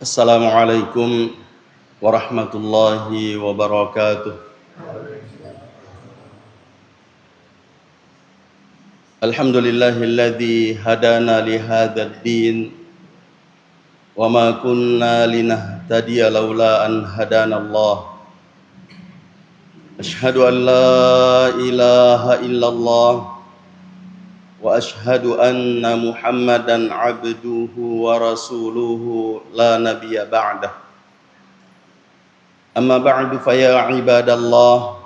Assalamualaikum warahmatullahi wabarakatuh. Alhamdulillahilladzi hadana li hadzal din wa ma kunna linahtadiya laula an hadanallah. Asyhadu an la ilaha illallah wa asyhadu anna Muhammadan abduhu wa rasuluhu la nabiyya ba'dah. Amma ba'du fa ya ibadallah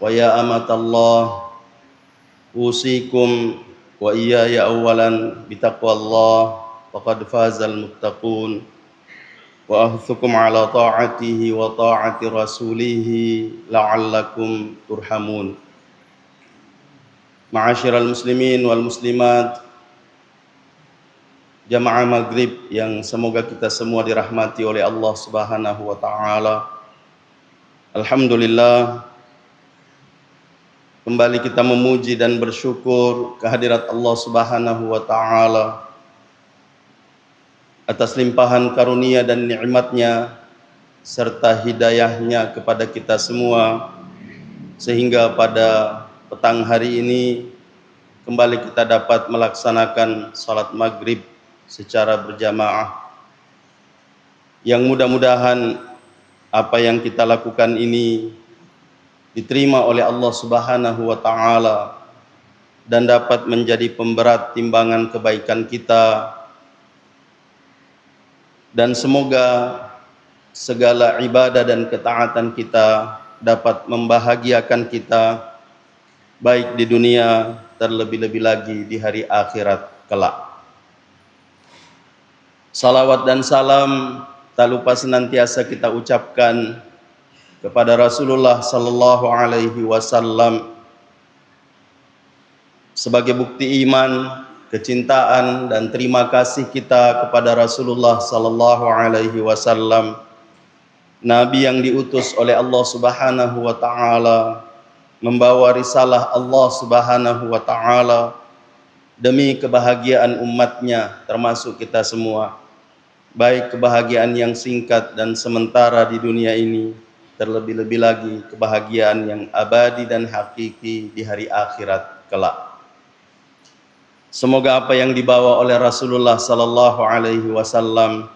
wa ya amatallah, usikum wa iyaya awalan bitaqwallah faqad fazal muttaqun wa ahthukum ala ta'atihi wa ta'ati rasulihi la'allakum turhamun. Ma'asyiral muslimin wal muslimat, jamaah maghrib yang semoga kita semua dirahmati oleh Allah Subhanahu wa taala. Alhamdulillah, kembali kita memuji dan bersyukur kehadirat Allah Subhanahu wa taala atas limpahan karunia dan nikmatnya serta hidayahnya kepada kita semua, sehingga pada petang hari ini kembali kita dapat melaksanakan salat maghrib secara berjamaah, yang mudah-mudahan apa yang kita lakukan ini diterima oleh Allah Subhanahu wa taala dan dapat menjadi pemberat timbangan kebaikan kita, dan semoga segala ibadah dan ketaatan kita dapat membahagiakan kita baik di dunia, terlebih-lebih lagi di hari akhirat kelak. Salawat dan salam tak lupa senantiasa kita ucapkan kepada Rasulullah sallallahu alaihi wasallam sebagai bukti iman, kecintaan dan terima kasih kita kepada Rasulullah sallallahu alaihi wasallam, nabi yang diutus oleh Allah Subhanahu wa taala membawa risalah Allah Subhanahu wa taala demi kebahagiaan umatnya, termasuk kita semua, baik kebahagiaan yang singkat dan sementara di dunia ini, terlebih-lebih lagi kebahagiaan yang abadi dan hakiki di hari akhirat kelak. Semoga apa yang dibawa oleh Rasulullah sallallahu alaihi wasallam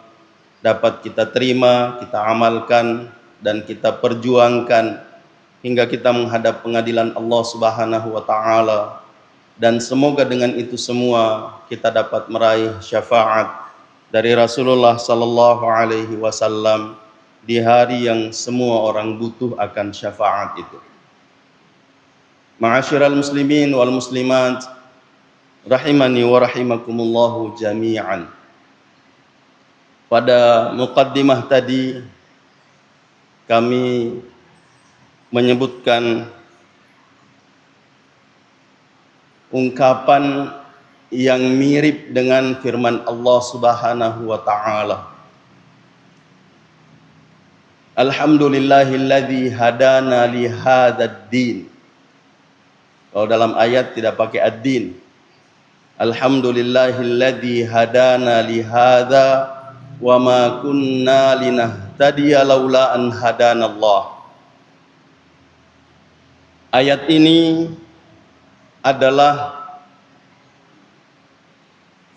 dapat kita terima, kita amalkan dan kita perjuangkan hingga kita menghadap pengadilan Allah Subhanahu wa taala, dan semoga dengan itu semua kita dapat meraih syafaat dari Rasulullah sallallahu alaihi wasallam di hari yang semua orang butuh akan syafaat itu. Ma'asyiral muslimin wal muslimat, rahimani wa rahimakumullahu jami'an. Pada muqaddimah tadi kami menyebutkan ungkapan yang mirip dengan firman Allah Subhanahu wa taala. Alhamdulillahilladzi hadana li hadzal din. Kalau dalam ayat tidak pakai ad-din. Alhamdulillahilladzi hadana li hadza wa ma kunna linahtadiya laula an hadanallah. Ayat ini adalah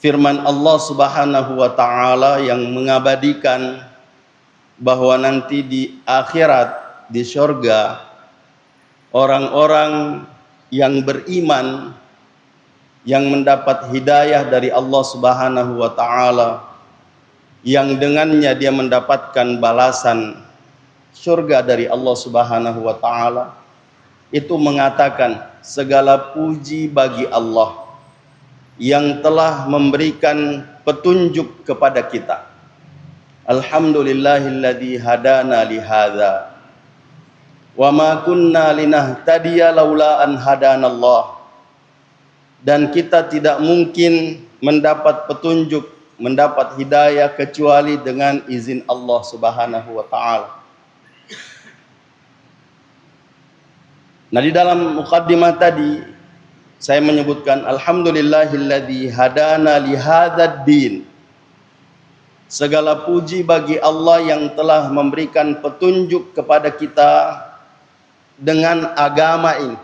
firman Allah Subhanahu wa taala yang mengabadikan bahwa nanti di akhirat, di surga, orang-orang yang beriman yang mendapat hidayah dari Allah Subhanahu wa taala, yang dengannya dia mendapatkan balasan surga dari Allah Subhanahu wa taala, itu mengatakan segala puji bagi Allah yang telah memberikan petunjuk kepada kita. Alhamdulillahilladzi hadana li hadza wa ma kunna linahtadiya laula an hadanallah. Dan kita tidak mungkin mendapat petunjuk, mendapat hidayah kecuali dengan izin Allah Subhanahu wa taala. Nah, di dalam muqaddimah tadi saya menyebutkan alhamdulillahilladzi hadana li hadzal din. Segala puji bagi Allah yang telah memberikan petunjuk kepada kita dengan agama ini.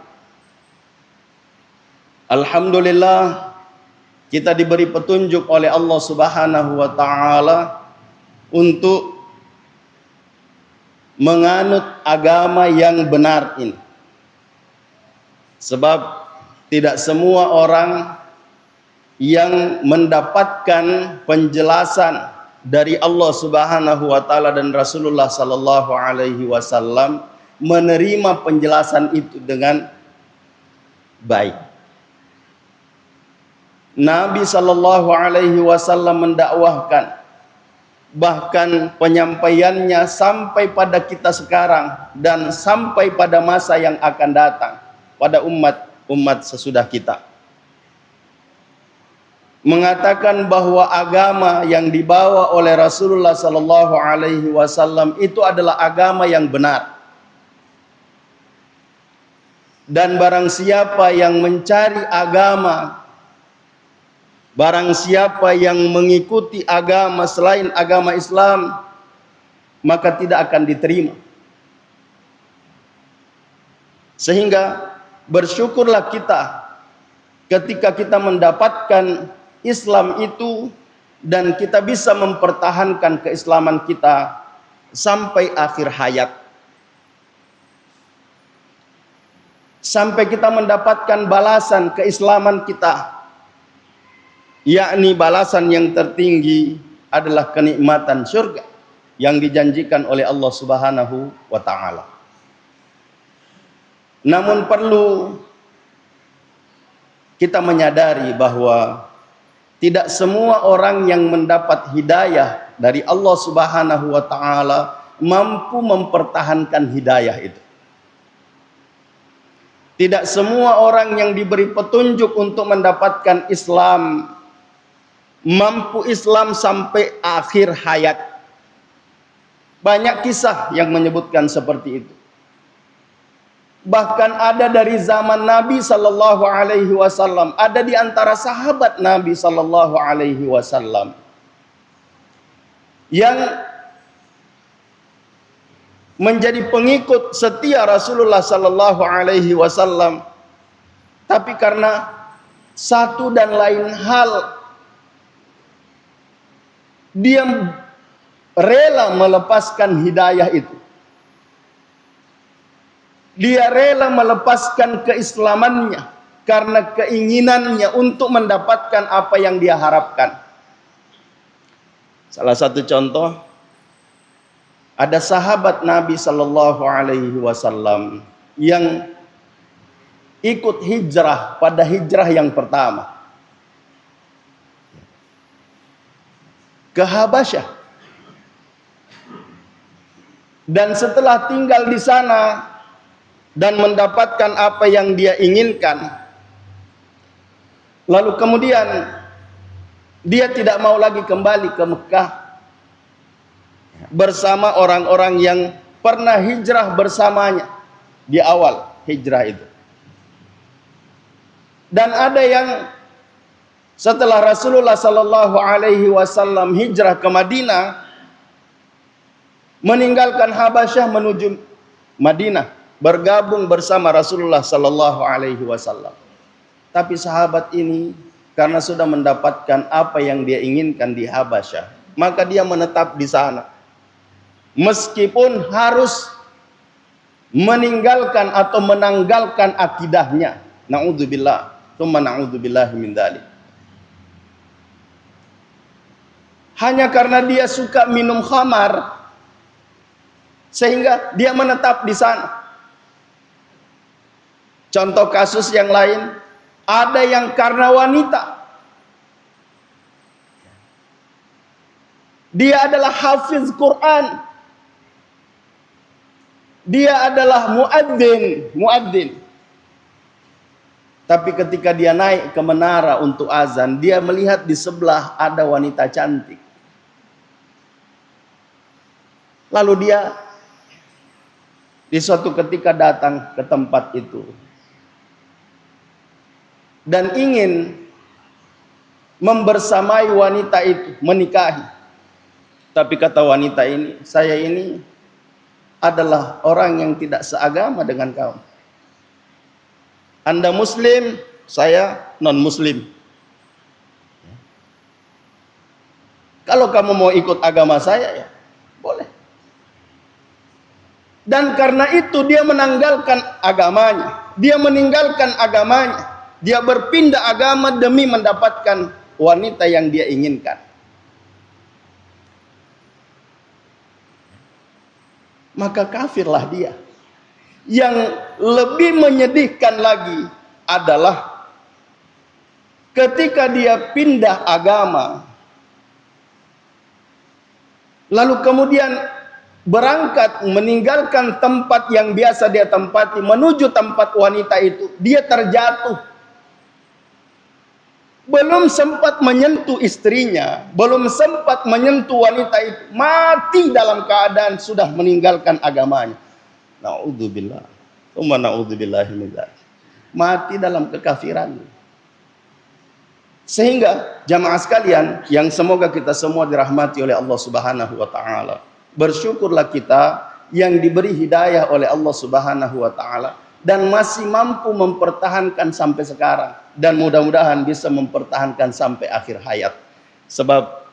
Alhamdulillah, kita diberi petunjuk oleh Allah Subhanahu wa taala untuk menganut agama yang benar ini. Sebab tidak semua orang yang mendapatkan penjelasan dari Allah Subhanahu wa taala dan Rasulullah sallallahu alaihi wasallam menerima penjelasan itu dengan baik. Nabi sallallahu alaihi wasallam mendakwahkan, bahkan penyampaiannya sampai pada kita sekarang dan sampai pada masa yang akan datang pada umat sesudah kita. Mengatakan bahwa agama yang dibawa oleh Rasulullah sallallahu alaihi wasallam itu adalah agama yang benar. Dan barang siapa yang mencari agama, barang siapa yang mengikuti agama selain agama Islam, maka tidak akan diterima. Sehingga bersyukurlah kita ketika kita mendapatkan Islam itu dan kita bisa mempertahankan keislaman kita sampai akhir hayat. Sampai kita mendapatkan balasan keislaman kita, yakni balasan yang tertinggi adalah kenikmatan surga yang dijanjikan oleh Allah Subhanahu wa taala. Namun perlu kita menyadari bahwa tidak semua orang yang mendapat hidayah dari Allah Subhanahu wa taala mampu mempertahankan hidayah itu. Tidak semua orang yang diberi petunjuk untuk mendapatkan Islam mampu Islam sampai akhir hayat. Banyak kisah yang menyebutkan seperti itu. Bahkan ada dari zaman Nabi sallallahu alaihi wasallam, ada di antara sahabat Nabi sallallahu alaihi wasallam yang menjadi pengikut setia Rasulullah sallallahu alaihi wasallam, tapi karena satu dan lain hal dia rela melepaskan hidayah itu. Dia rela melepaskan keislamannya karena keinginannya untuk mendapatkan apa yang dia harapkan. Salah satu contoh, ada sahabat Nabi sallallahu alaihi wasallam yang ikut hijrah pada hijrah yang pertama ke Habasyah. Dan setelah tinggal di sana dan mendapatkan apa yang dia inginkan, lalu kemudian dia tidak mau lagi kembali ke Mekah bersama orang-orang yang pernah hijrah bersamanya di awal hijrah itu. Dan ada yang setelah Rasulullah sallallahu alaihi wasallam hijrah ke Madinah, meninggalkan Habasyah menuju Madinah, bergabung bersama Rasulullah sallallahu alaihi wasallam. Tapi sahabat ini karena sudah mendapatkan apa yang dia inginkan di Habasyah, maka dia menetap di sana. Meskipun harus meninggalkan atau menanggalkan akidahnya. Na'udzubillah, tsumma na'udzubillah min dzalik. Hanya karena dia suka minum khamar sehingga dia menetap di sana. Contoh kasus yang lain, ada yang karena wanita. Dia adalah hafiz Quran. Dia adalah muadzin. Tapi ketika dia naik ke menara untuk azan, dia melihat di sebelah ada wanita cantik. Lalu dia di suatu ketika datang ke tempat itu dan ingin membersamai wanita itu, menikahi. Tapi kata wanita ini, saya ini adalah orang yang tidak seagama dengan kamu. Anda muslim, saya non-muslim. Kalau kamu mau ikut agama saya, ya boleh. Dan karena itu dia menanggalkan agamanya. Dia meninggalkan agamanya. Dia berpindah agama demi mendapatkan wanita yang dia inginkan. Maka kafirlah dia. Yang lebih menyedihkan lagi adalah ketika dia pindah agama, lalu kemudian berangkat meninggalkan tempat yang biasa dia tempati menuju tempat wanita itu, dia terjatuh. Belum sempat menyentuh istrinya, belum sempat menyentuh wanita itu, mati dalam keadaan sudah meninggalkan agamanya. Na'udzubillah. Na'udzubillahi min dzalik. Mati dalam kekafiran. Sehingga jamaah sekalian yang semoga kita semua dirahmati oleh Allah Subhanahu wa taala. Bersyukurlah kita yang diberi hidayah oleh Allah Subhanahu wa taala dan masih mampu mempertahankan sampai sekarang, dan mudah-mudahan bisa mempertahankan sampai akhir hayat. Sebab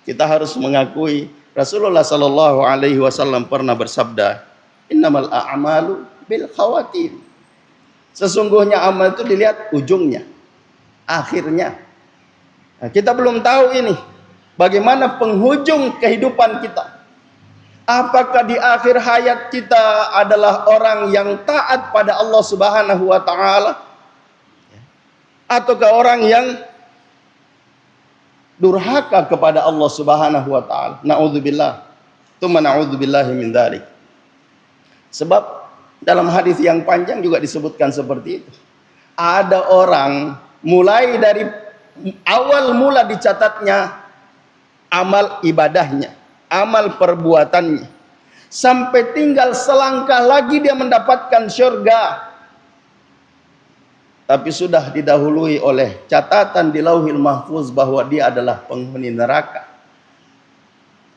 kita harus mengakui Rasulullah sallallahu alaihi wasallam pernah bersabda, "Innamal a'malu bil khawatim." Sesungguhnya amal itu dilihat ujungnya, akhirnya. Nah, kita belum tahu ini bagaimana penghujung kehidupan kita. Apakah di akhir hayat kita adalah orang yang taat pada Allah Subhanahu wa taala, ataukah orang yang durhaka kepada Allah Subhanahu wa taala? Na'udzubillah. Tsumma na'udzubillahi min dzalik. Sebab dalam hadis yang panjang juga disebutkan seperti itu. Ada orang mulai dari awal mula dicatatnya amal ibadahnya, amal perbuatannya, sampai tinggal selangkah lagi dia mendapatkan syurga, tapi sudah didahului oleh catatan di Lauhil Mahfuz bahwa dia adalah penghuni neraka.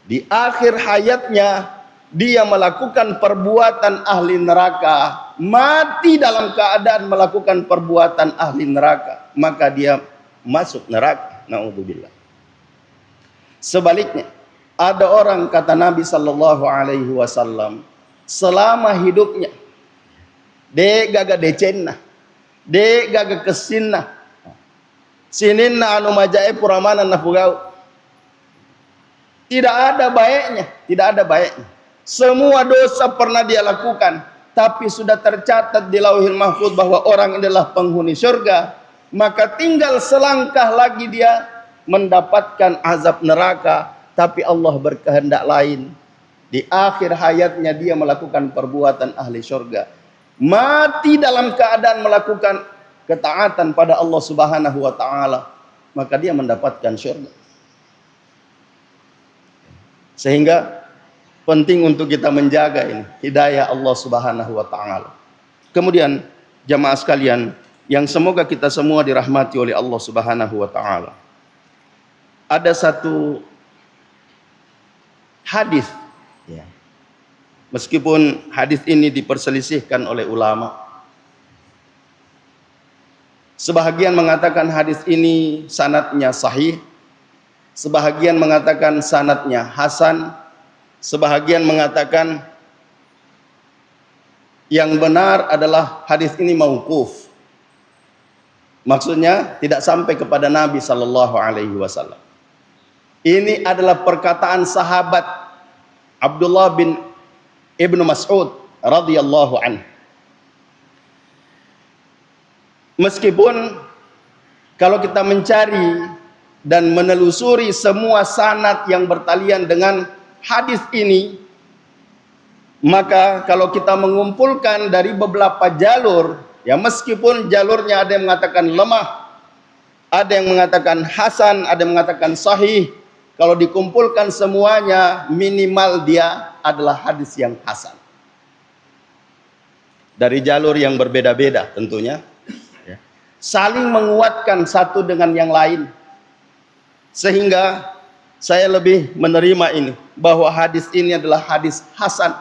Di akhir hayatnya dia melakukan perbuatan ahli neraka, mati dalam keadaan melakukan perbuatan ahli neraka, maka dia masuk neraka. Na'udzubillah. Sebaliknya, ada orang, kata Nabi sallallahu alaihi wasallam, selama hidupnya de gaga decenna, de gaga kesinna, sininna anu majae puramana nafugau. Tidak ada baiknya, tidak ada baiknya. Semua dosa pernah dia lakukan, tapi sudah tercatat di Lauhil Mahfuz bahwa orang ini adalah penghuni surga, maka tinggal selangkah lagi dia mendapatkan azab neraka, tapi Allah berkehendak lain. Di akhir hayatnya dia melakukan perbuatan ahli surga, mati dalam keadaan melakukan ketaatan pada Allah Subhanahu wa taala, maka dia mendapatkan surga. Sehingga penting untuk kita menjaga ini hidayah Allah Subhanahu wa taala. Kemudian jamaah sekalian yang semoga kita semua dirahmati oleh Allah Subhanahu wa taala. Ada satu hadis, ya. Meskipun hadis ini diperselisihkan oleh ulama. Sebahagian mengatakan hadis ini sanadnya sahih, sebahagian mengatakan sanadnya hasan, sebahagian mengatakan yang benar adalah hadis ini mauquf. Maksudnya tidak sampai kepada Nabi sallallahu alaihi wasallam. Ini adalah perkataan sahabat Abdullah bin Ibnu Mas'ud radhiyallahu anhu. Meskipun kalau kita mencari dan menelusuri semua sanad yang bertalian dengan hadis ini, maka kalau kita mengumpulkan dari beberapa jalur, ya meskipun jalurnya ada yang mengatakan lemah, ada yang mengatakan hasan, ada yang mengatakan sahih, kalau dikumpulkan semuanya minimal dia adalah hadis yang hasan. Dari jalur yang berbeda-beda tentunya, ya. Saling menguatkan satu dengan yang lain, sehingga saya lebih menerima ini, bahwa hadis ini adalah hadis hasan.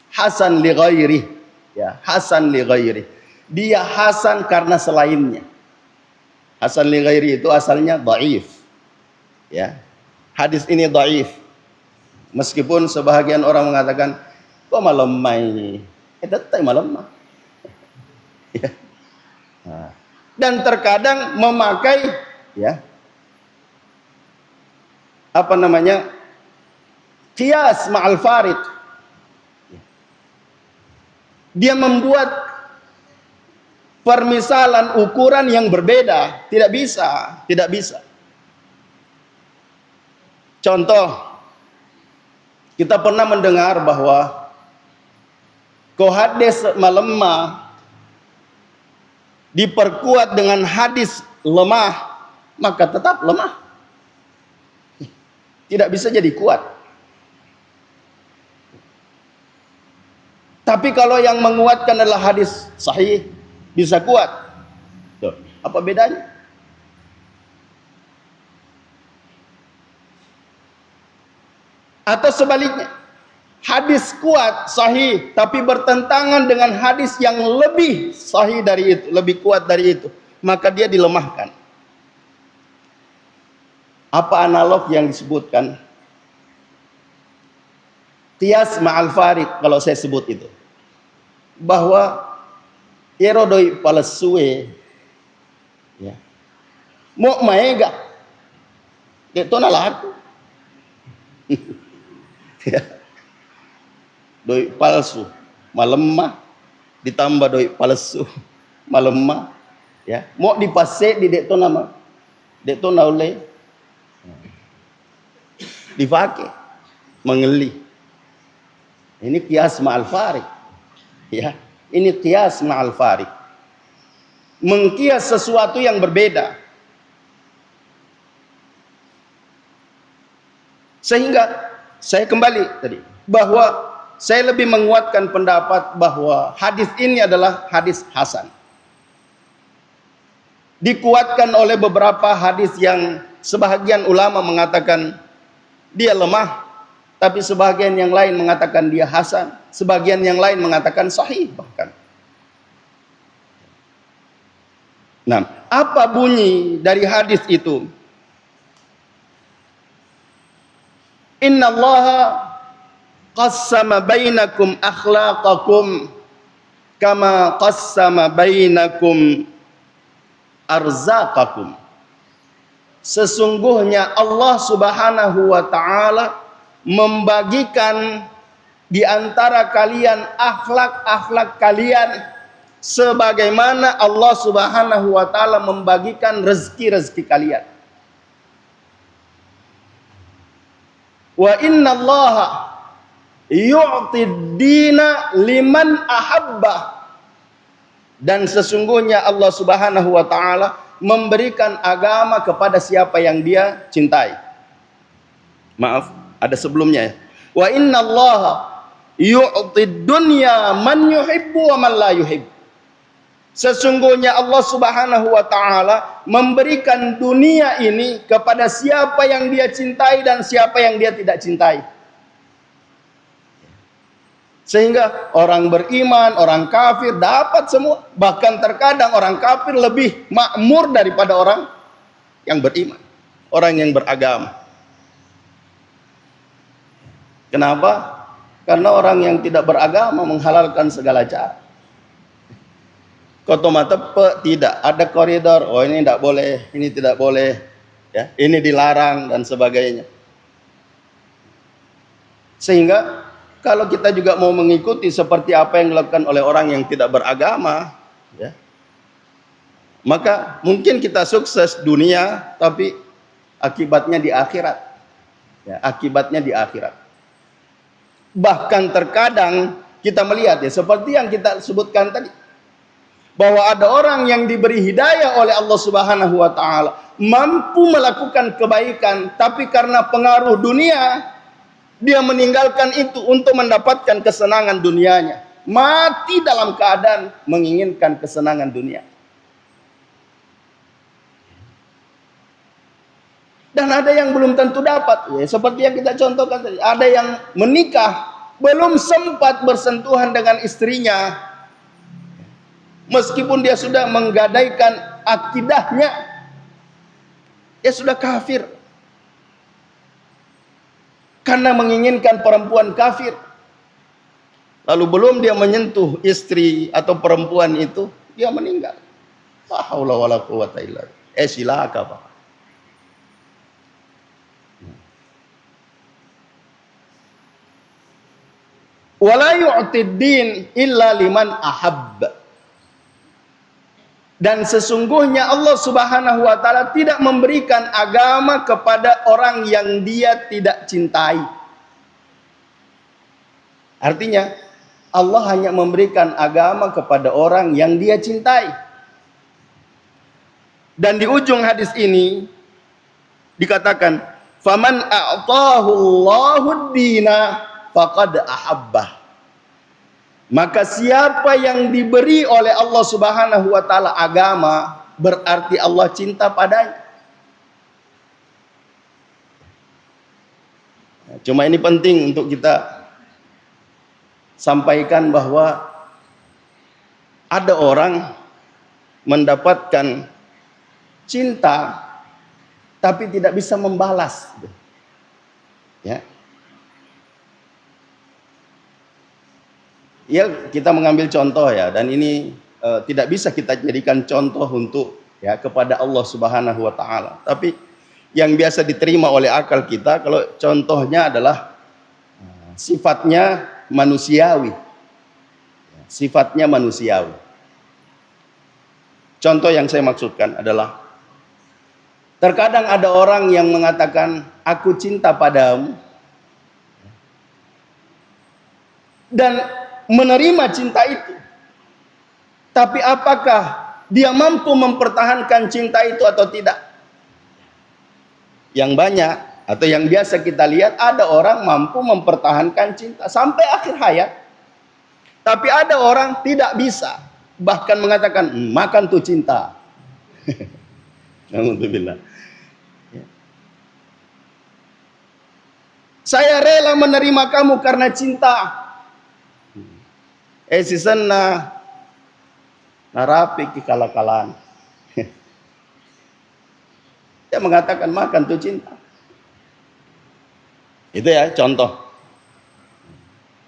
Hasan li ghairi, ya, hasan li ghairi. Dia hasan karena selainnya. Hasan li ghairi itu asalnya dhaif. Ya. Hadis ini dhaif. Meskipun sebahagian orang mengatakan, kok malemah ini? Tetap malemah. Ya. Nah. Dan terkadang memakai, ya, apa namanya, qiyas ma'al farid. Dia membuat permisalan ukuran yang berbeda. Tidak bisa, tidak bisa. Contoh, kita pernah mendengar bahwa kau hadis melemah diperkuat dengan hadis lemah, maka tetap lemah. Tidak bisa jadi kuat. Tapi kalau yang menguatkan adalah hadis sahih, bisa kuat. Tuh, apa bedanya? Atau sebaliknya, hadis kuat, sahih, tapi bertentangan dengan hadis yang lebih sahih dari itu, lebih kuat dari itu, maka dia dilemahkan. Apa analog yang disebutkan? Qiyas ma'al farid, kalau saya sebut itu. Bahwa erodoi palesue, ya, mau maega, itu nalaku, ya, doi palsu, malemah, ditambah doi palsu, malemah, ya, mau dipasek di dekto nama, dekto naule, dipakai, mengeli. Ini qiyas ma'al farid. Ya, ini qiyas ma'al farid. Mengkias sesuatu yang berbeda. Sehingga saya kembali tadi bahwa saya lebih menguatkan pendapat bahwa hadis ini adalah hadis hasan. Dikuatkan oleh beberapa hadis yang sebahagian ulama mengatakan dia lemah, tapi sebagian yang lain mengatakan dia hasan, sebagian yang lain mengatakan sahih bahkan. Nah, apa bunyi dari hadis itu? Innallaha qassama bainakum akhlaqakum kama qassama bainakum arzaqakum. Sesungguhnya Allah Subhanahu wa taala membagikan di antara kalian akhlak-akhlak kalian sebagaimana Allah Subhanahu wa taala membagikan rezeki-rezeki kalian. Wa innallaha yu'tid dina liman ahabba. Dan sesungguhnya Allah Subhanahu wa taala memberikan agama kepada siapa yang dia cintai. Maaf, ada sebelumnya ya. Wa innallaha yu'tid dunya man yuhibbu wa man la yuhibbu. Sesungguhnya Allah Subhanahu wa taala memberikan dunia ini kepada siapa yang dia cintai dan siapa yang dia tidak cintai. Sehingga orang beriman, orang kafir dapat semua. Bahkan terkadang orang kafir lebih makmur daripada orang yang beriman, orang yang beragama. Kenapa? Karena orang yang tidak beragama menghalalkan segala cara. Kotoma tepe tidak ada koridor. Oh, ini tidak boleh, ini tidak boleh, ya, ini dilarang dan sebagainya. Sehingga kalau kita juga mau mengikuti seperti apa yang dilakukan oleh orang yang tidak beragama, ya, maka mungkin kita sukses dunia, tapi akibatnya di akhirat. Ya, akibatnya di akhirat. Bahkan terkadang kita melihat ya, seperti yang kita sebutkan tadi, bahwa ada orang yang diberi hidayah oleh Allah Subhanahu wa taala, mampu melakukan kebaikan, tapi karena pengaruh dunia dia meninggalkan itu untuk mendapatkan kesenangan dunianya. Mati dalam keadaan menginginkan kesenangan dunia. Dan ada yang belum tentu dapat. Ya, seperti yang kita contohkan tadi. Ada yang menikah, belum sempat bersentuhan dengan istrinya. Meskipun dia sudah menggadaikan akidahnya, dia sudah kafir. Karena menginginkan perempuan kafir. Lalu belum dia menyentuh istri atau perempuan itu, dia meninggal. La haula wala quwata illa billah. Silaka Pak. Wala yu'tid din illa liman ahab. Dan sesungguhnya Allah Subhanahu wa taala tidak memberikan agama kepada orang yang dia tidak cintai. Artinya Allah hanya memberikan agama kepada orang yang dia cintai. Dan di ujung hadis ini dikatakan, "Faman a'tahu Allahu ad-dina faqad ahabbah." Maka siapa yang diberi oleh Allah Subhanahu wa taala agama, berarti Allah cinta padanya. Cuma ini penting untuk kita sampaikan bahwa ada orang mendapatkan cinta tapi tidak bisa membalas. Ya. Ya, kita mengambil contoh ya, dan ini tidak bisa kita jadikan contoh untuk ya kepada Allah Subhanahu wa taala. Tapi yang biasa diterima oleh akal kita kalau contohnya adalah sifatnya manusiawi. Sifatnya manusiawi. Contoh yang saya maksudkan adalah terkadang ada orang yang mengatakan aku cinta padamu dan menerima cinta itu. Tapi apakah dia mampu mempertahankan cinta itu atau tidak? Yang banyak atau yang biasa kita lihat, ada orang mampu mempertahankan cinta sampai akhir hayat. Tapi ada orang tidak bisa, bahkan mengatakan makan tuh cinta. Alhamdulillah. Saya rela menerima kamu karena cinta. Si sana narapi kikala-kalan. Dia mengatakan makan tuh cinta. Itu ya contoh.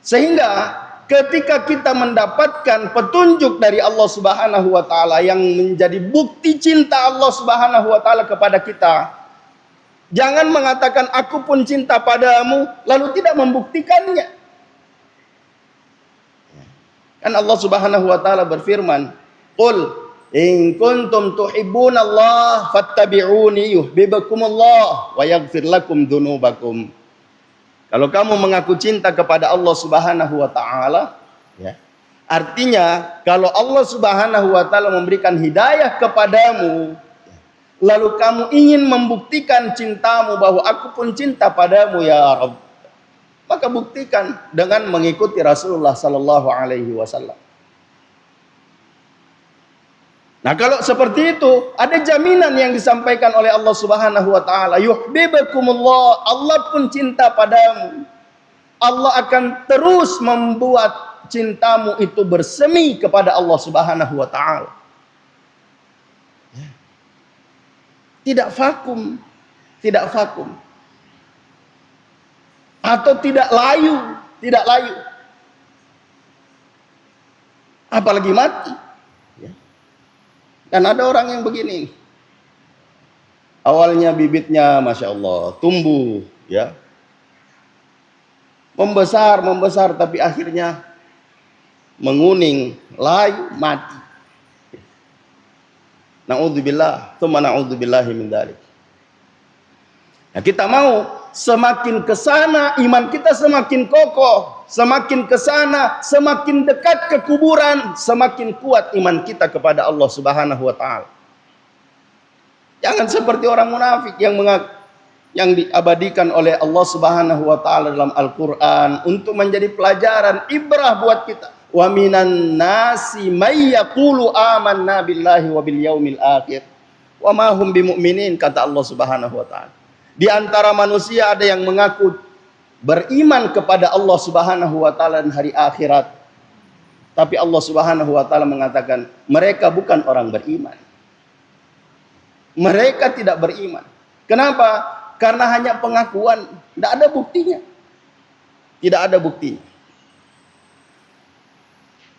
Sehingga ketika kita mendapatkan petunjuk dari Allah Subhanahu wa taala yang menjadi bukti cinta Allah Subhanahu wa taala kepada kita, jangan mengatakan aku pun cinta padamu lalu tidak membuktikannya. Kan Allah Subhanahu wa taala berfirman, "Qul in kuntum tuhibbunallaha fattabi'uni yuhibbukumullah wa yaghfir lakum dzunubakum." Kalau kamu mengaku cinta kepada Allah Subhanahu wa taala, ya. Artinya kalau Allah Subhanahu wa taala memberikan hidayah kepadamu, lalu kamu ingin membuktikan cintamu bahwa aku pun cinta padamu ya Rabb, maka buktikan dengan mengikuti Rasulullah sallallahu alaihi wasallam. Nah, kalau seperti itu, ada jaminan yang disampaikan oleh Allah Subhanahu wa taala, yuhibbukumullah, Allah pun cinta padamu. Allah akan terus membuat cintamu itu bersemi kepada Allah Subhanahu wa taala. Tidak vakum, tidak vakum. Atau tidak layu, tidak layu. Apalagi mati. Ya. Dan ada orang yang begini. Awalnya bibitnya Masya Allah tumbuh, ya, membesar, tapi akhirnya menguning, layu, mati. Na'udzubillah, tsumma na'udzubillahi min dzalik. Nah, kita mau semakin ke sana iman kita semakin kokoh, semakin ke sana semakin dekat ke kuburan, semakin kuat iman kita kepada Allah Subhanahu wa taala. Jangan seperti orang munafik yang diabadikan oleh Allah Subhanahu wa taala dalam Al-Qur'an untuk menjadi pelajaran ibrah buat kita. Wa minan nasi may yaqulu amanna billahi wa bil yaumil akhir wa ma hum bimu'minin, kata Allah Subhanahu wa taala. Di antara manusia ada yang mengaku beriman kepada Allah Subhanahu wa taala dan hari akhirat. Tapi Allah Subhanahu wa taala mengatakan, mereka bukan orang beriman. Mereka tidak beriman. Kenapa? Karena hanya pengakuan, tidak ada buktinya. Tidak ada buktinya.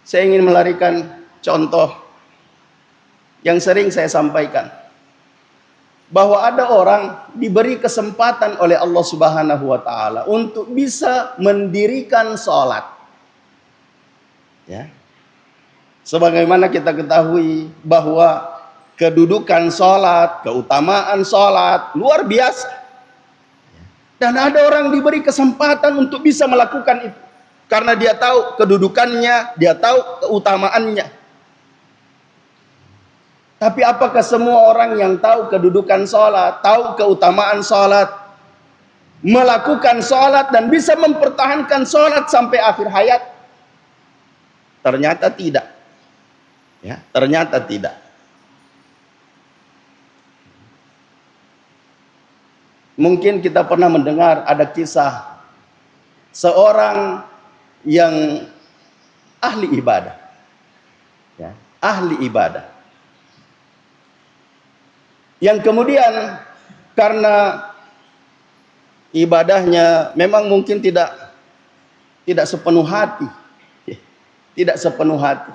Saya ingin melarikan contoh yang sering saya sampaikan, bahwa ada orang diberi kesempatan oleh Allah Subhanahu wa taala untuk bisa mendirikan sholat. Ya. Sebagaimana kita ketahui bahwa kedudukan sholat, keutamaan sholat luar biasa. Dan ada orang diberi kesempatan untuk bisa melakukan itu. Karena dia tahu kedudukannya, dia tahu keutamaannya. Tapi apakah semua orang yang tahu kedudukan sholat, tahu keutamaan sholat, melakukan sholat dan bisa mempertahankan sholat sampai akhir hayat? Ternyata tidak. Ya, ternyata tidak. Mungkin kita pernah mendengar ada kisah seorang yang ahli ibadah. Ya, ahli ibadah. Yang kemudian karena ibadahnya memang mungkin tidak sepenuh hati. Tidak sepenuh hati.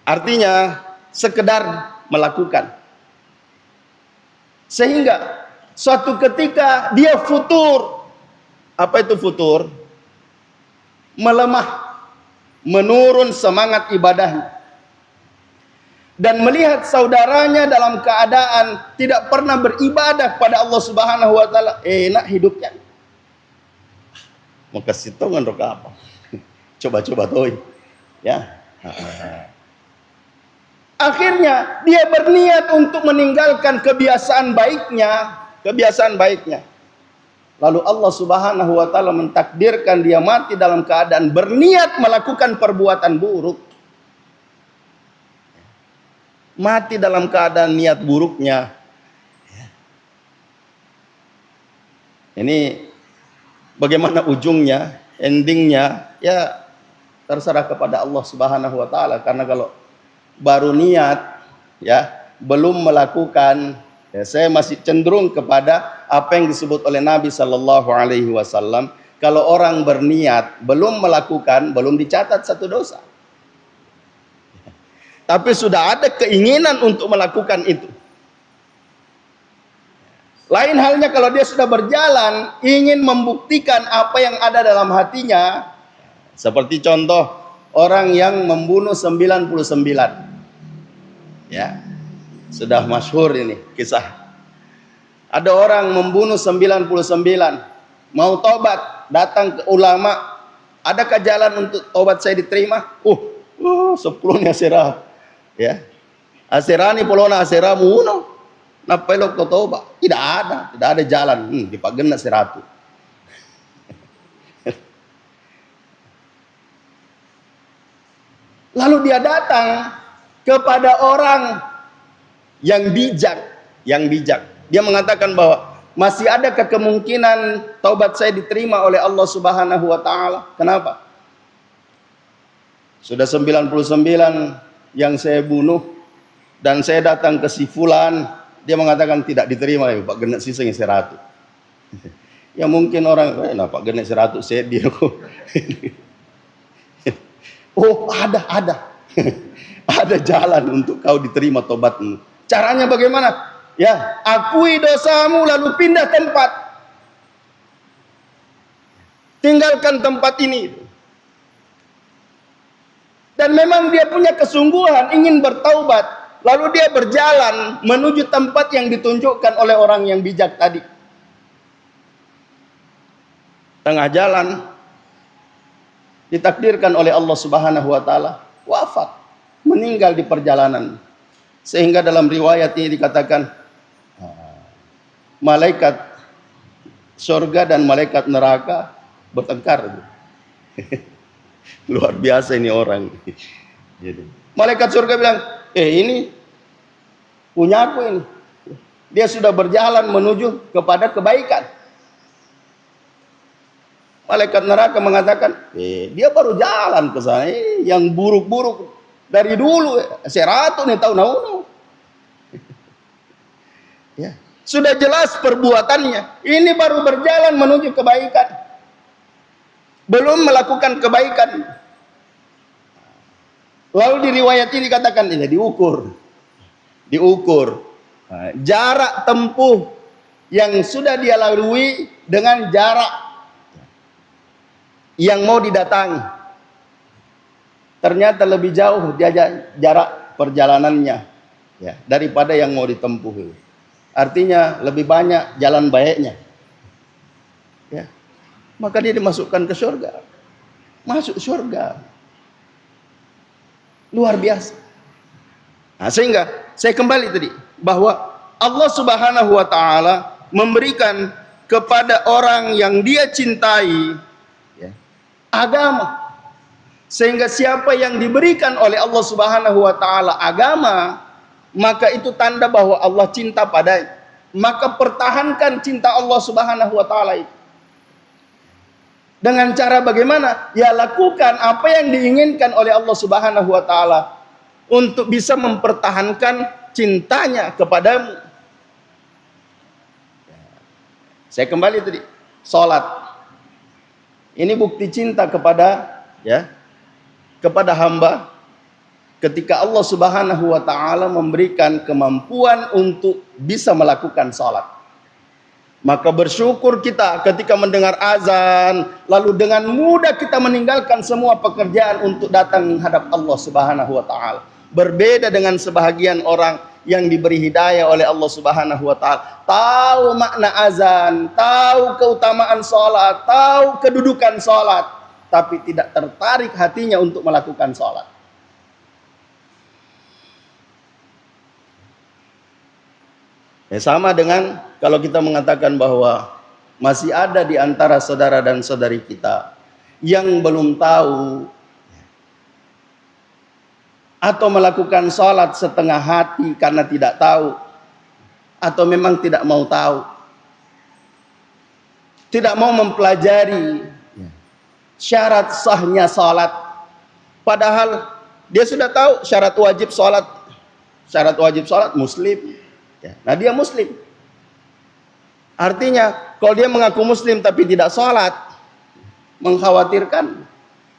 Artinya sekedar melakukan. Sehingga suatu ketika dia futur. Apa itu futur? Melemah, menurun semangat ibadahnya. Dan melihat saudaranya dalam keadaan tidak pernah beribadah kepada Allah Subhanahu wa taala, enak hidupnya. Mau kasih tahu ngan apa? Coba-coba toy. Ya. Akhirnya dia berniat untuk meninggalkan kebiasaan baiknya. Lalu Allah Subhanahu wa taala mentakdirkan dia mati dalam keadaan berniat melakukan perbuatan buruk. Mati dalam keadaan niat buruknya. Ini bagaimana ujungnya, endingnya, ya terserah kepada Allah Subhanahu wa taala. Karena kalau baru niat, ya belum melakukan, ya, saya masih cenderung kepada apa yang disebut oleh Nabi Sallallahu Alaihi Wasallam. Kalau orang berniat belum melakukan, belum dicatat satu dosa. Tapi sudah ada keinginan untuk melakukan itu. Lain halnya kalau dia sudah berjalan, ingin membuktikan apa yang ada dalam hatinya. Seperti contoh, orang yang membunuh 99. Ya, sudah masyhur ini kisah. Ada orang membunuh 99. Mau tobat, datang ke ulama. Adakah jalan untuk tobat saya diterima? 10 serah. Ya, aserani polona aseramu uno, napelok toba. Tidak ada jalan. Dipagena seratu. Lalu dia datang kepada orang yang bijak. Dia mengatakan bahwa masih adakah kemungkinan taubat saya diterima oleh Allah Subhanahu wa taala? Kenapa? Sudah 99 yang saya bunuh dan saya datang ke si fulan, dia mengatakan tidak diterima ya Pak, genek sisa yang 100. Ya mungkin orang, Pak genek 100 saya dia kok. Oh, ada. Ada jalan untuk kau diterima tobatmu. Caranya bagaimana? Ya, akui dosamu lalu pindah tempat. Tinggalkan tempat ini. Dan memang dia punya kesungguhan ingin bertaubat. Lalu dia berjalan menuju tempat yang ditunjukkan oleh orang yang bijak tadi. Tengah jalan ditakdirkan oleh Allah Subhanahu wa taala wafat, meninggal di perjalanan. Sehingga dalam riwayat ini dikatakan malaikat surga dan malaikat neraka bertengkar. Luar biasa ini orang. Jadi, malaikat surga bilang, ini punya aku ini. Dia sudah berjalan menuju kepada kebaikan. Malaikat neraka mengatakan, dia baru jalan ke sana, yang buruk-buruk dari dulu, seratus nih tahu naunu. Ya, sudah jelas perbuatannya. Ini baru berjalan menuju kebaikan, belum melakukan kebaikan. Lalu di riwayat ini dikatakan ini diukur. Jarak tempuh yang sudah dia lalui dengan jarak yang mau didatangi. Ternyata lebih jauh dia jarak perjalanannya, ya, daripada yang mau ditempuh. Artinya lebih banyak jalan baiknya. Ya. Maka dia dimasukkan ke surga. Masuk surga. Luar biasa. Nah, sehingga saya kembali tadi bahwa Allah Subhanahu wa taala memberikan kepada orang yang dia cintai, ya, agama. Sehingga siapa yang diberikan oleh Allah Subhanahu wa taala agama, maka itu tanda bahwa Allah cinta padanya. Maka pertahankan cinta Allah Subhanahu wa taala itu. Dengan cara bagaimana? Ya, lakukan apa yang diinginkan oleh Allah Subhanahu wa taala untuk bisa mempertahankan cintanya kepadamu. Saya kembali tadi, salat. Ini bukti cinta kepada, ya, kepada hamba ketika Allah Subhanahu wa taala memberikan kemampuan untuk bisa melakukan salat. Maka bersyukur kita ketika mendengar azan, lalu dengan mudah kita meninggalkan semua pekerjaan untuk datang menghadap Allah Subhanahu wa taala. Berbeda dengan sebahagian orang yang diberi hidayah oleh Allah Subhanahu wa taala, tahu makna azan, tahu keutamaan salat, tahu kedudukan salat, tapi tidak tertarik hatinya untuk melakukan salat. Ya, sama dengan kalau kita mengatakan bahwa masih ada di antara saudara dan saudari kita yang belum tahu atau melakukan sholat setengah hati karena tidak tahu, atau memang tidak mau tahu, tidak mau mempelajari syarat sahnya sholat, padahal dia sudah tahu syarat wajib sholat muslim. Nah, dia muslim. Artinya kalau dia mengaku muslim tapi tidak sholat, mengkhawatirkan.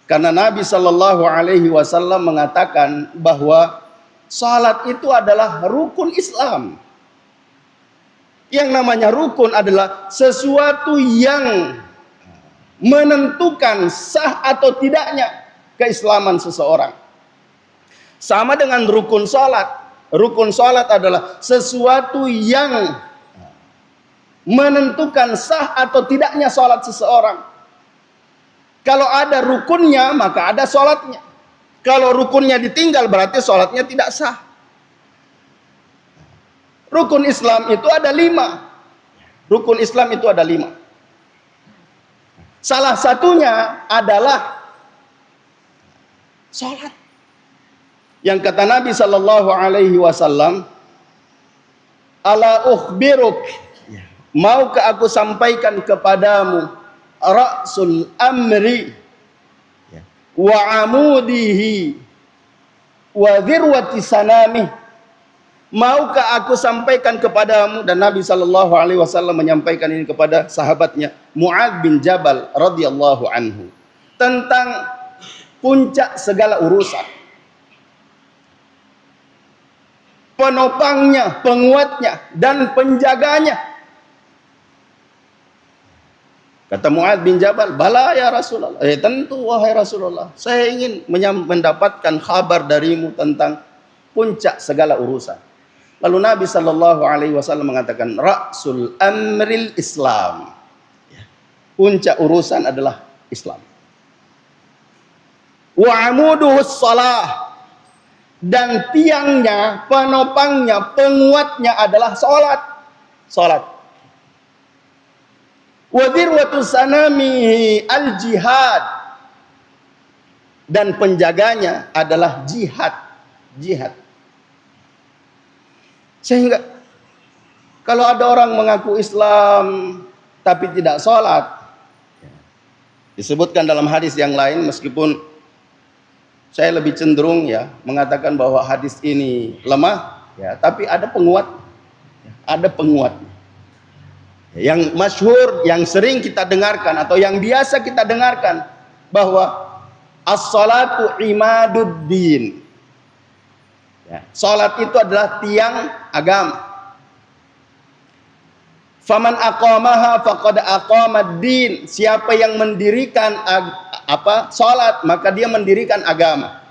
Karena Nabi Shallallahu Alaihi Wasallam mengatakan bahwa sholat itu adalah rukun Islam. Yang namanya rukun adalah sesuatu yang menentukan sah atau tidaknya keislaman seseorang. Sama dengan rukun sholat. Rukun sholat adalah sesuatu yang menentukan sah atau tidaknya sholat seseorang. Kalau ada rukunnya, maka ada sholatnya. Kalau rukunnya ditinggal, berarti sholatnya tidak sah. Rukun Islam itu ada 5. Rukun Islam itu ada 5. Salah satunya adalah sholat. Yang kata Nabi Sallallahu Alaihi Wasallam, ala ukhbiruk, maukah aku sampaikan kepadamu ra'sul amri wa amudihi wa dhirwati sanamih. Maukah aku sampaikan kepadamu, dan Nabi Sallallahu Alaihi Wasallam menyampaikan ini kepada sahabatnya Mu'adz bin Jabal radhiyallahu anhu, tentang puncak segala urusan, penopangnya, penguatnya, dan penjaganya. Kata Mu'adz bin Jabal, bala ya Rasulullah. Tentu wahai Rasulullah, saya ingin mendapatkan kabar darimu tentang puncak segala urusan. Lalu Nabi Shallallahu Alaihi Wasallam mengatakan, Ra'sul amril Islam. Puncak urusan adalah Islam. Wa amuduhus salah. Dan tiangnya, penopangnya, penguatnya adalah salat. Salat. Wa dirwatu sanamihi al-jihad. Dan penjaganya adalah jihad. Jihad. Sehingga Kalau ada orang mengaku Islam tapi tidak sholat, disebutkan dalam hadis yang lain, meskipun saya lebih cenderung ya mengatakan bahwa hadis ini lemah, ya, tapi ada penguat, ada penguat. Yang masyhur, yang sering kita dengarkan atau yang biasa kita dengarkan bahwa as-salatu imaduddin. Ya, salat itu adalah tiang agama. Faman aqamaha faqad aqamad-din. Siapa yang mendirikan salat, maka dia mendirikan agama.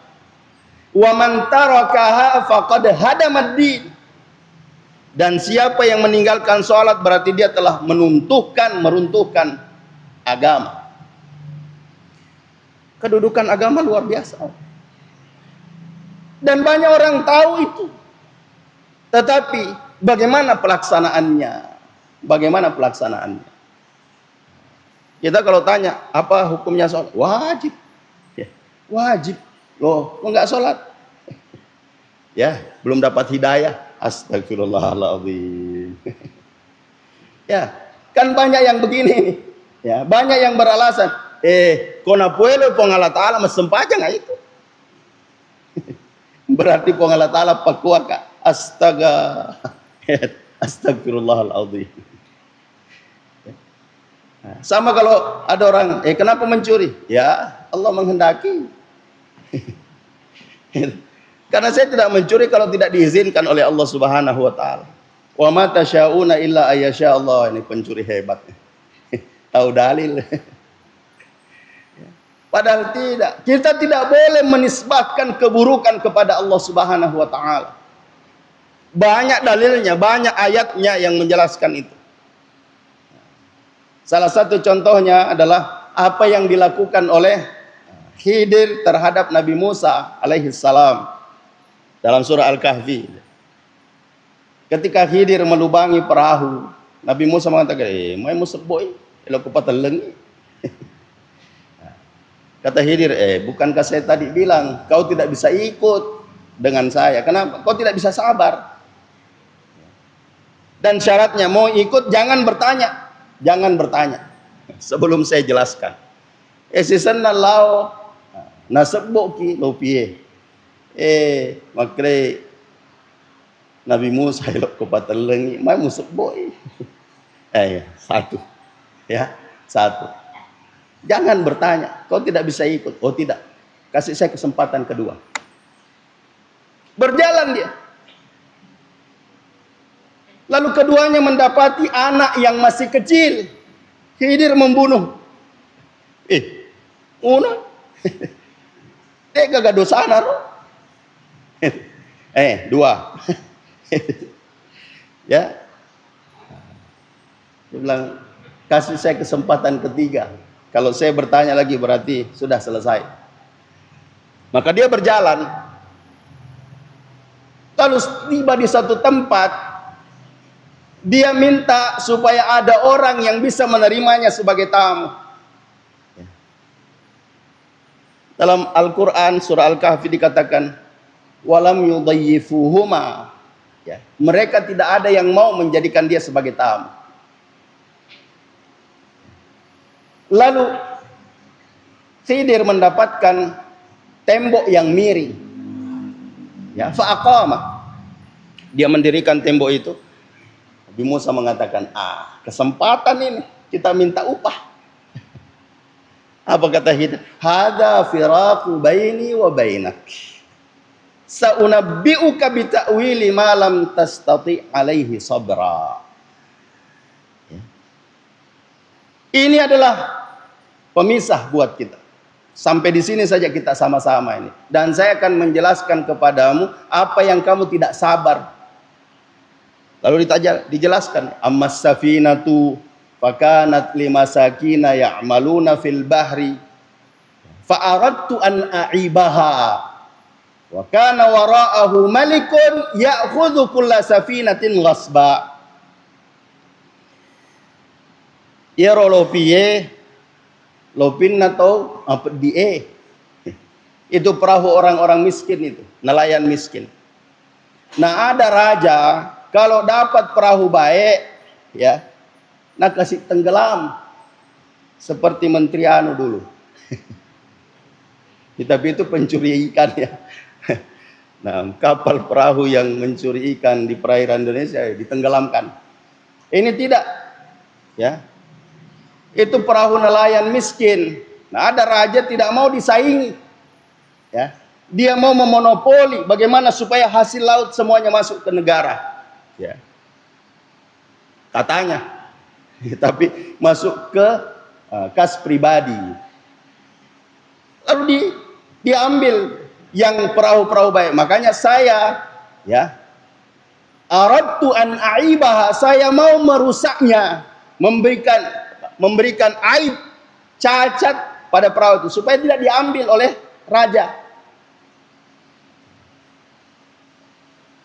Wa man tarakaha faqad hadamad-din. Dan siapa yang meninggalkan sholat berarti dia telah meruntuhkan agama. Kedudukan agama luar biasa. Dan banyak orang tahu itu. Tetapi bagaimana pelaksanaannya? Bagaimana pelaksanaannya? Kita kalau tanya, apa hukumnya sholat? Wajib. Ya, wajib. Loh, kok nggak sholat? Ya, belum dapat hidayah. Astagfirullahaladzim. Ya, kan banyak yang begini nih. Ya, banyak yang beralasan, kona puelo pong Allah Ta'ala mesempaja nggak itu? Berarti pong Allah Ta'ala pakuaka. Astaga. Astagfirullahaladzim. Sama kalau ada orang, kenapa mencuri? Ya, Allah menghendaki. Karena saya tidak mencuri kalau tidak diizinkan oleh Allah Subhanahu wa taala. Wa ma tasyauna illa ayyasha Allah. Ini pencuri hebat. Tahu dalil. Padahal tidak. Kita tidak boleh menisbahkan keburukan kepada Allah Subhanahu wa taala. Banyak dalilnya, banyak ayatnya yang menjelaskan itu. Salah satu contohnya adalah apa yang dilakukan oleh Khidir terhadap Nabi Musa alaihi salam. Dalam surah Al-Kahfi, ketika Khidir melubangi perahu, Nabi Musa mengatakan, "Mai Musa boy, elok pateleng." Kata Khidir, bukankah saya tadi bilang kau tidak bisa ikut dengan saya? Kenapa? Kau tidak bisa sabar. Dan syaratnya mau ikut jangan bertanya, jangan bertanya. Sebelum saya jelaskan, sisan lao nasabboki lopie. Makre Nabi Musa elok ko patelengi, mai Musa boy. Satu. Ya, satu. Jangan bertanya, kau tidak bisa ikut. Oh tidak. Kasih saya kesempatan kedua. Berjalan dia. Lalu keduanya mendapati anak yang masih kecil. Khidir membunuh. Una. Gak dosa naro. Dua. Ya. Dia bilang, kasih saya kesempatan ketiga. Kalau saya bertanya lagi berarti sudah selesai. Maka dia berjalan. Lalu tiba di satu tempat, dia minta supaya ada orang yang bisa menerimanya sebagai tamu. Dalam Al-Quran surah Al-Kahfi dikatakan, walam yudayyifuhuma. Ya, mereka tidak ada yang mau menjadikan dia sebagai tamu. Lalu Khidir mendapatkan tembok yang miring. Ya, fa'aqama. Dia mendirikan tembok itu. Nabi Musa mengatakan, kesempatan ini kita minta upah. Apa kata Khidir? Hada firaqu baini wa bainak. Sa'unabbi'uka bita'wili ma lam tastati' alaihi sabra. Ini adalah pemisah buat kita. Sampai di sini saja kita sama-sama ini. Dan saya akan menjelaskan kepadamu apa yang kamu tidak sabar. Lalu dijelaskan, ammas safinatu fakanat limasakina ya'maluna fil bahri fa'aradtu an a'ibaha. Wa kana wara'ahu malikun ya'khudhu kulla safinatin ghasba. Ya rolopie lopin atau apa die. Itu perahu orang-orang miskin itu, nelayan miskin. Nah, ada raja kalau dapat perahu baik, ya, nak kasih tenggelam seperti Menteri Anu dulu. Tapi itu pencuri ikan ya. Nah, kapal perahu yang mencuri ikan di perairan Indonesia ditenggelamkan. Ini tidak, ya. Itu perahu nelayan miskin. Nah, ada raja tidak mau disaingi, ya. Dia mau memonopoli bagaimana supaya hasil laut semuanya masuk ke negara, ya. Katanya, tapi masuk ke kas pribadi. Lalu diambil yang perahu-perahu baik. Makanya saya, ya, aradtu an aibaha, saya mau merusaknya, memberikan aib, cacat pada perahu itu supaya tidak diambil oleh raja.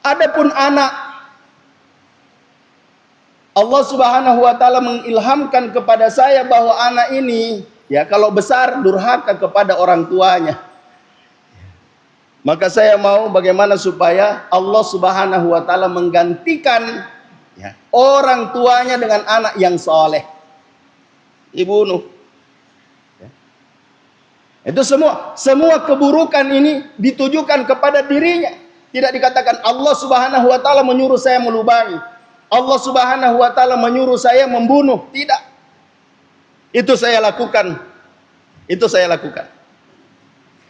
Adapun anak, Allah Subhanahu wa taala mengilhamkan kepada saya bahwa anak ini, ya, kalau besar durhaka kepada orang tuanya. Maka saya mau bagaimana supaya Allah Subhanahu wa taala menggantikan, ya, orang tuanya dengan anak yang soleh. Dibunuh. Itu semua keburukan ini ditujukan kepada dirinya. Tidak dikatakan Allah Subhanahu wa taala menyuruh saya melubangi. Allah Subhanahu wa taala menyuruh saya membunuh. Tidak. Itu saya lakukan.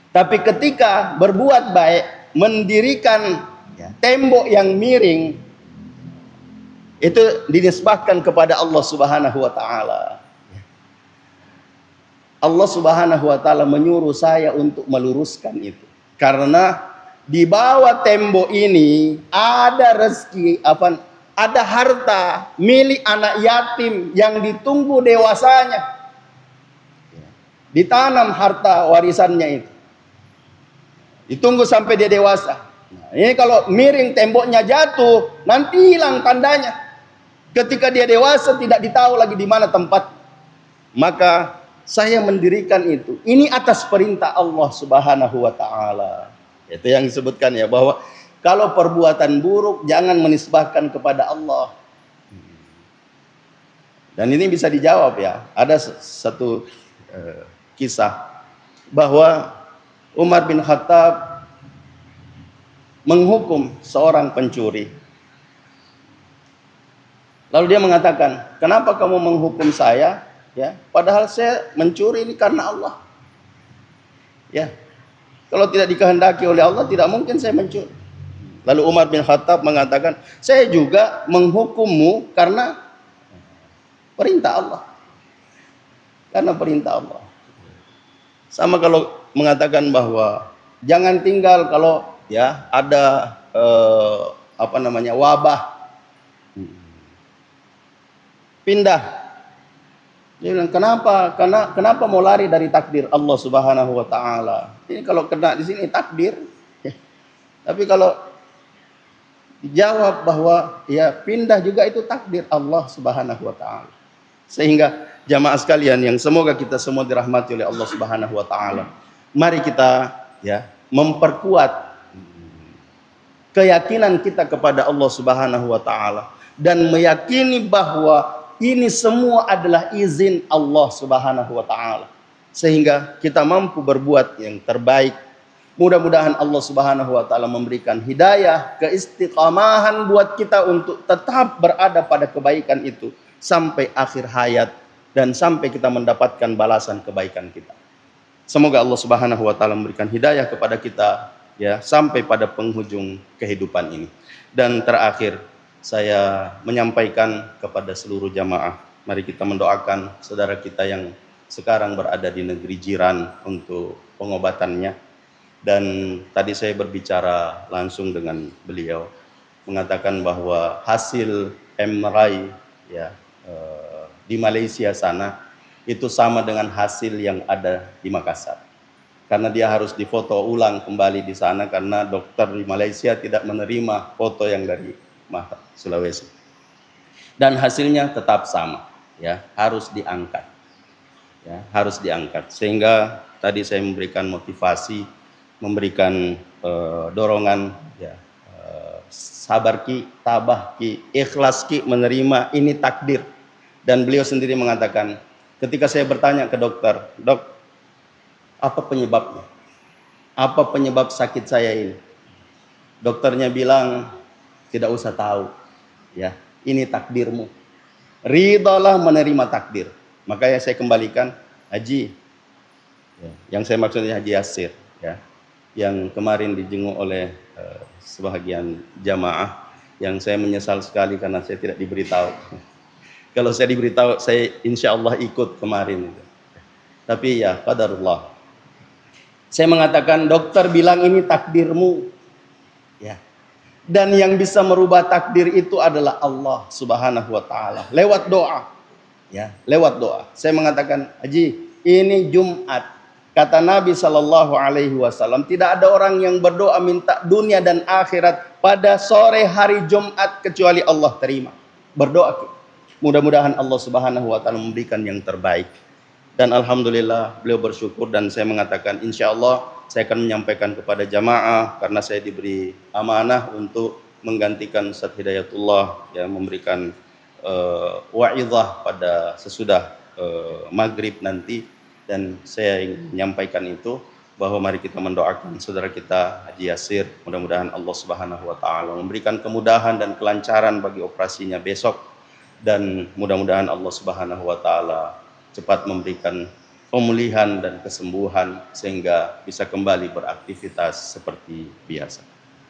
Tapi ketika berbuat baik, mendirikan, ya, tembok yang miring, itu dinisbahkan kepada Allah Subhanahu wa taala. Allah Subhanahu wa taala menyuruh saya untuk meluruskan itu. Karena di bawah tembok ini ada rezeki, ada harta milik anak yatim yang ditunggu dewasanya. Ditanam harta warisannya itu. Ditunggu sampai dia dewasa. Nah, ini kalau miring temboknya jatuh, nanti hilang tandanya. Ketika dia dewasa tidak ditahu lagi di mana tempat. Maka saya mendirikan itu. Ini atas perintah Allah Subhanahu wa taala. Itu yang disebutkan, ya, bahwa kalau perbuatan buruk jangan menisbahkan kepada Allah. Dan ini bisa dijawab, ya. Ada satu kisah bahwa Umar bin Khattab menghukum seorang pencuri. Lalu dia mengatakan, "Kenapa kamu menghukum saya? Ya, padahal saya mencuri ini karena Allah. Ya, kalau tidak dikehendaki oleh Allah, tidak mungkin saya mencuri." Lalu Umar bin Khattab mengatakan, "Saya juga menghukummu karena perintah Allah." Karena perintah Allah. Sama kalau mengatakan bahwa jangan tinggal kalau, ya, ada wabah. Pindah. Dia bilang, kenapa mau lari dari takdir Allah Subhanahu wa taala? Ini kalau kena di sini takdir. Tapi kalau dijawab bahwa, ya, pindah juga itu takdir Allah Subhanahu wa taala. Sehingga jamaah sekalian yang semoga kita semua dirahmati oleh Allah Subhanahu wa taala, mari kita, ya, memperkuat keyakinan kita kepada Allah Subhanahu wa taala dan meyakini bahwa ini semua adalah izin Allah Subhanahu wa taala, sehingga kita mampu berbuat yang terbaik. Mudah-mudahan Allah Subhanahu wa taala memberikan hidayah, keistiqamahan buat kita untuk tetap berada pada kebaikan itu sampai akhir hayat dan sampai kita mendapatkan balasan kebaikan kita. Semoga Allah Subhanahu wa taala memberikan hidayah kepada kita, ya, sampai pada penghujung kehidupan ini. Dan terakhir, saya menyampaikan kepada seluruh jamaah, mari kita mendoakan saudara kita yang sekarang berada di negeri jiran untuk pengobatannya. Dan tadi saya berbicara langsung dengan beliau, mengatakan bahwa hasil MRI, ya, di Malaysia sana itu sama dengan hasil yang ada di Makassar. Karena dia harus difoto ulang kembali di sana karena dokter di Malaysia tidak menerima foto yang dari Sulawesi. Dan hasilnya tetap sama, ya, harus diangkat. Ya, harus diangkat. Sehingga tadi saya memberikan motivasi, memberikan dorongan, ya, sabar ki, tabah ki, ikhlas ki menerima ini takdir. Dan beliau sendiri mengatakan, ketika saya bertanya ke dokter, dok, apa penyebabnya? Apa penyebab sakit saya ini? Dokternya bilang, tidak usah tahu, ya, ini takdirmu. Ridalah menerima takdir. Makanya saya kembalikan Haji, ya, yang saya maksudnya Haji Yasir, ya, yang kemarin dijenguk oleh sebahagian jamaah, yang saya menyesal sekali karena saya tidak diberitahu. Kalau saya diberitahu, saya insya Allah ikut kemarin. Tapi ya, qadarullah. Saya mengatakan, dokter bilang ini takdirmu, ya. Dan yang bisa merubah takdir itu adalah Allah Subhanahu wa taala lewat doa. Ya, lewat doa. Saya mengatakan, Haji, ini Jumat. Kata Nabi sallallahu alaihi wasallam, tidak ada orang yang berdoa minta dunia dan akhirat pada sore hari Jumat kecuali Allah terima. Berdoa. Mudah-mudahan Allah Subhanahu wa taala memberikan yang terbaik. Dan alhamdulillah beliau bersyukur, dan saya mengatakan insya Allah saya akan menyampaikan kepada jamaah karena saya diberi amanah untuk menggantikan Ustaz Hidayatullah yang memberikan wa'idhah pada sesudah maghrib nanti, dan saya ingin menyampaikan itu bahwa mari kita mendoakan saudara kita Haji Yasir, mudah-mudahan Allah Subhanahu wa taala memberikan kemudahan dan kelancaran bagi operasinya besok, dan mudah-mudahan Allah Subhanahu wa taala cepat memberikan pemulihan dan kesembuhan sehingga bisa kembali beraktivitas seperti biasa.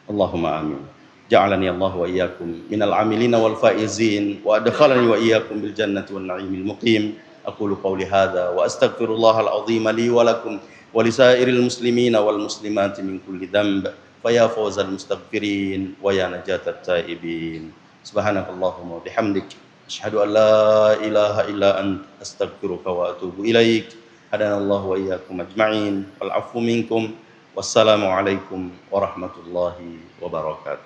Allahumma amin. Ja'alani Allah wa iyyakum minal amilina wal faizin wa adkhalani wa iyyakum bil jannati wan na'imil muqim. Aqulu qawli hadza wa astaghfirullahal azim li wa lakum wa lisairil muslimina wal muslimati min kulli dhanb. Fa ya fawzal mustaghfirin wa ya najatat taibin. Subhanakallahumma bihamdik asyhadu an la ilaha illa anta astaghfiruka wa atubu ilaik. Hadanallahu wa iyyakum ajma'in. Wal 'afwu minkum. Wassalamu alaikum warahmatullahi wabarakatuh.